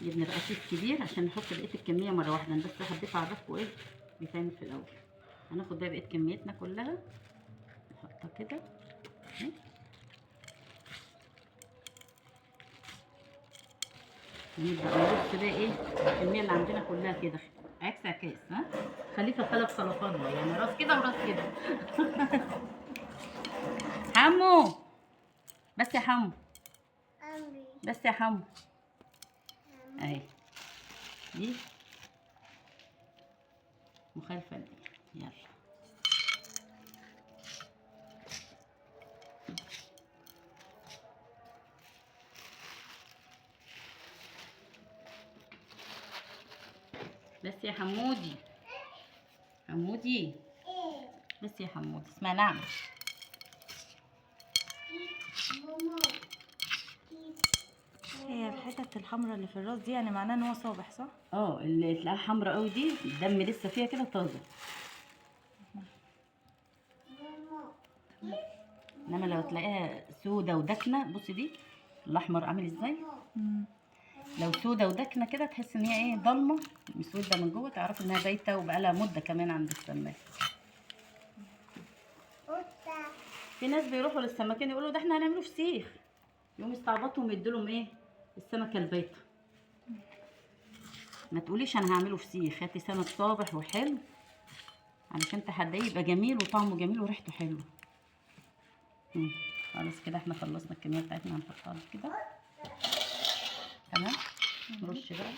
جبنا بقى كيس كبير عشان نحط بقيه الكميه مره واحده. انا بس حبيت اعرفكم ايه بيتعمل في الاول. هناخد بقى بقيه كميتنا كلها نحطها كده اهي. نبدا نرص بقى ايه الكميه اللي عندنا كلها كده عكس عكاس. ها خليه في الثلاث صلصات بقى، يعني راس كده وراس كده. حمو بس يا حمو، بس يا حمو اهي دي مخالفه دي. يلا بس يا حمودي، حمودي بس يا حمودي اسمع نعم. هي الحتت الحمراء اللي في الراس دي يعني معناه ان هو صابح صح؟ اللي تلاقيها حمرا قوي دي الدم لسه فيها كده طازه. انما لو تلاقيها سودة ودكنه، بصي دي الاحمر عامل ازاي. لو سودة ودكنه كده تحس ان هي ايه ضلمه مسوده من جوه، تعرف انها بايته وبقالها مده كمان عند السماك. في ناس بيروحوا للسماكين يقولوا ده احنا هنعمله فسيخ، يقوم يستعبطوا ويديلهم ايه السمكه البايته. ما تقوليش انا هعمله فسيخ، هاتي سمك صابح وحلو علشان تحديه يبقى جميل وطعمه جميل وريحته حلوه. خلاص كده احنا خلصنا الكميه بتاعتنا، هنحطها كده تمام. نرش بقى